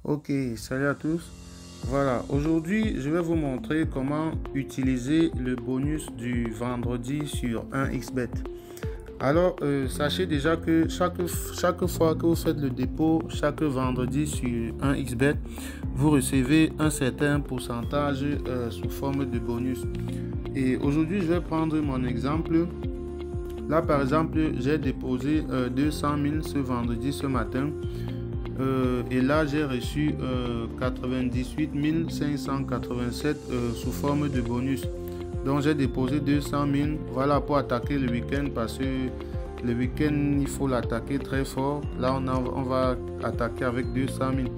Ok, salut à tous. Voilà, aujourd'hui, je vais vous montrer comment utiliser le bonus du vendredi sur 1xBet. Alors, sachez déjà que chaque fois que vous faites le dépôt, chaque vendredi sur 1xBet, vous recevez un certain pourcentage sous forme de bonus. Et aujourd'hui, je vais prendre mon exemple. Là, par exemple, j'ai déposé 200 000 ce vendredi, ce matin. Et là, j'ai reçu 98 587 sous forme de bonus. Donc, j'ai déposé 200 000. Voilà, pour attaquer le week-end, parce que le week-end, il faut l'attaquer très fort. Là, on va attaquer avec 200 000.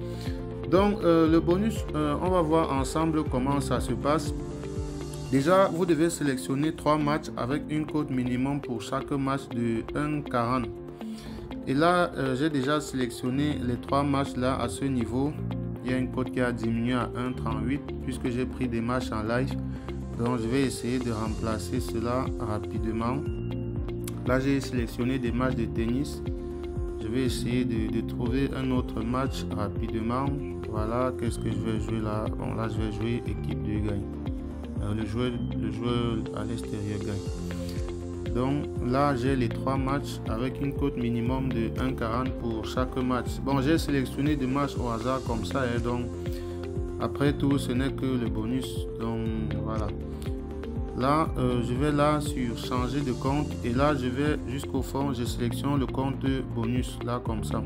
Donc, le bonus, on va voir ensemble comment ça se passe. Déjà, vous devez sélectionner 3 matchs avec une cote minimum pour chaque match de 1,40. Et là, j'ai déjà sélectionné les 3 matchs là à ce niveau. Il y a une cote qui a diminué à 1,38 puisque j'ai pris des matchs en live. Donc, je vais essayer de remplacer cela rapidement. Là, j'ai sélectionné des matchs de tennis. Je vais essayer de trouver un autre match rapidement. Voilà, qu'est-ce que je vais jouer là? Bon, là, je vais jouer équipe de gagne. Le joueur à l'extérieur gagne. Donc là, j'ai les 3 matchs avec une cote minimum de 1,40 pour chaque match. Bon, j'ai sélectionné des matchs au hasard comme ça. Donc, après tout, ce n'est que le bonus. Donc, voilà. Là, je vais là sur changer de compte. Et là, je vais jusqu'au fond. Je sélectionne le compte bonus. Là, comme ça.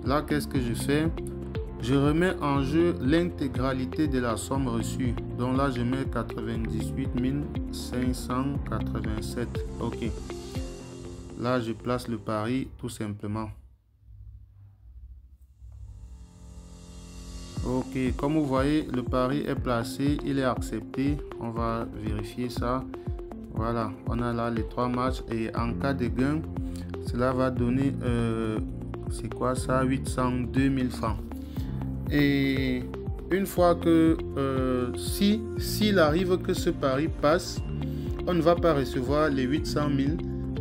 Là, qu'est-ce que je fais? Je remets en jeu l'intégralité de la somme reçue. Donc là, je mets 98 587. Ok. Là, je place le pari tout simplement. Ok, comme vous voyez, le pari est placé, il est accepté. On va vérifier ça. Voilà, on a là les 3 matchs. Et en cas de gain, cela va donner, c'est quoi ça? 802 000 francs. Et une fois que s'il arrive que ce pari passe, on ne va pas recevoir les 800 000.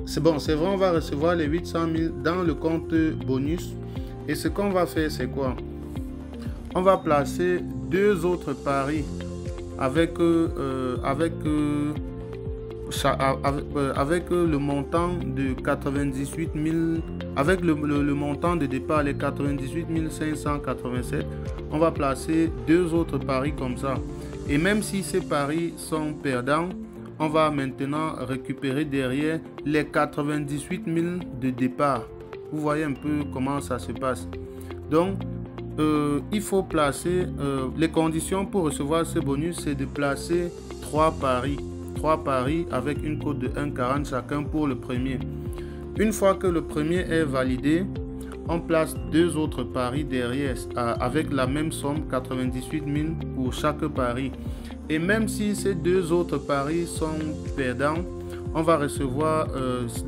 C'est bon, c'est vrai, on va recevoir les 800 000 dans le compte bonus. Et ce qu'on va faire, c'est quoi? On va placer 2 autres paris avec le montant de 98 000, avec le montant de départ, les 98 587, on va placer 2 autres paris comme ça. Et même si ces paris sont perdants, on va maintenant récupérer derrière les 98 000 de départ. Vous voyez un peu comment ça se passe. Donc, il faut placer, les conditions pour recevoir ce bonus, c'est de placer 3 paris. 3 paris avec une cote de 1,40 chacun pour le premier. Une fois que le premier est validé, on place 2 autres paris derrière avec la même somme, 98 000 pour chaque pari. Et même si ces 2 autres paris sont perdants, on va recevoir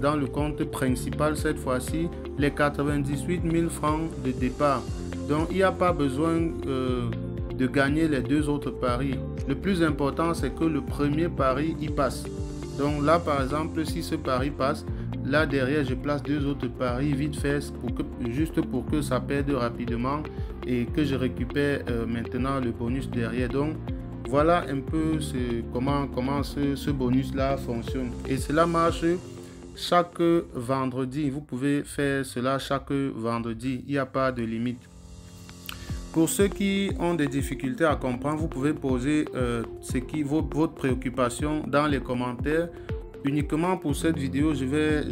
dans le compte principal cette fois-ci les 98 000 francs de départ. Donc il n'y a pas besoin de gagner les 2 autres paris. Le plus important, c'est que le premier pari y passe. Donc là, par exemple, si ce pari passe, là derrière, je place 2 autres paris vite fait juste pour que ça perde rapidement et que je récupère maintenant le bonus derrière. Donc voilà un peu comment ce bonus-là fonctionne. Et cela marche chaque vendredi. Vous pouvez faire cela chaque vendredi. Il n'y a pas de limite. Pour ceux qui ont des difficultés à comprendre, vous pouvez poser votre préoccupation dans les commentaires. Uniquement pour cette vidéo, je vais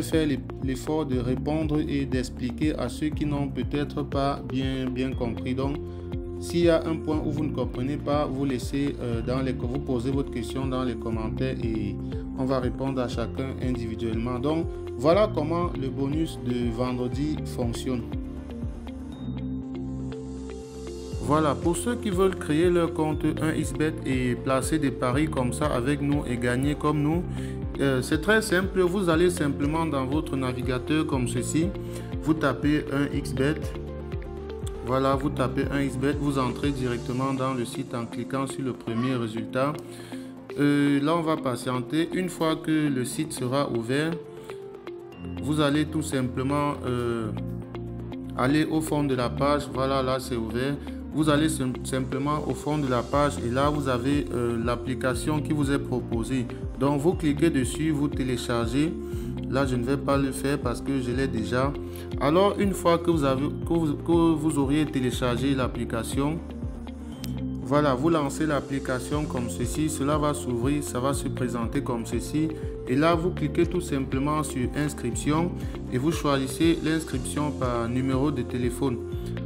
faire l'effort de répondre et d'expliquer à ceux qui n'ont peut-être pas bien compris. Donc, s'il y a un point où vous ne comprenez pas, vous laissez vous posez votre question dans les commentaires et on va répondre à chacun individuellement. Donc, voilà comment le bonus de vendredi fonctionne. Voilà, pour ceux qui veulent créer leur compte 1xBet et placer des paris comme ça avec nous et gagner comme nous, c'est très simple. Vous allez simplement dans votre navigateur comme ceci. Vous tapez 1xBet. Voilà, vous tapez 1xBet. Vous entrez directement dans le site en cliquant sur le premier résultat. Là, on va patienter. Une fois que le site sera ouvert, vous allez tout simplement allez au fond de la page. Voilà, là c'est ouvert. Vous allez simplement au fond de la page et là vous avez l'application qui vous est proposée. Donc vous cliquez dessus, vous téléchargez. Là je ne vais pas le faire parce que je l'ai déjà. Alors une fois que vous auriez téléchargé l'application, voilà, vous lancez l'application comme ceci, cela va s'ouvrir, ça va se présenter comme ceci. Et là, vous cliquez tout simplement sur inscription et vous choisissez l'inscription par numéro de téléphone.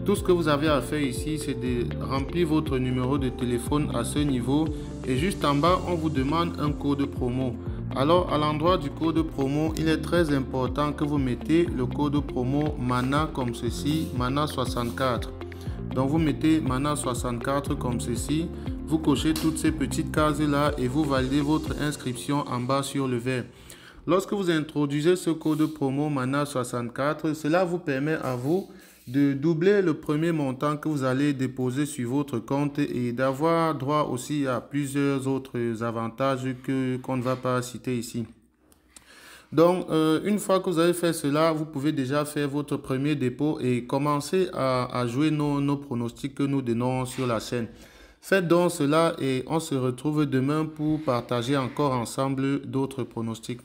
Tout ce que vous avez à faire ici, c'est de remplir votre numéro de téléphone à ce niveau. Et juste en bas, on vous demande un code promo. Alors, à l'endroit du code promo, il est très important que vous mettez le code promo MANA comme ceci, MANA 64. Donc vous mettez MANA 64 comme ceci, vous cochez toutes ces petites cases là et vous validez votre inscription en bas sur le vert. Lorsque vous introduisez ce code promo MANA 64, cela vous permet à vous de doubler le premier montant que vous allez déposer sur votre compte et d'avoir droit aussi à plusieurs autres avantages qu'on ne va pas citer ici. Donc, une fois que vous avez fait cela, vous pouvez déjà faire votre premier dépôt et commencer à jouer nos pronostics que nous donnons sur la chaîne. Faites donc cela et on se retrouve demain pour partager encore ensemble d'autres pronostics.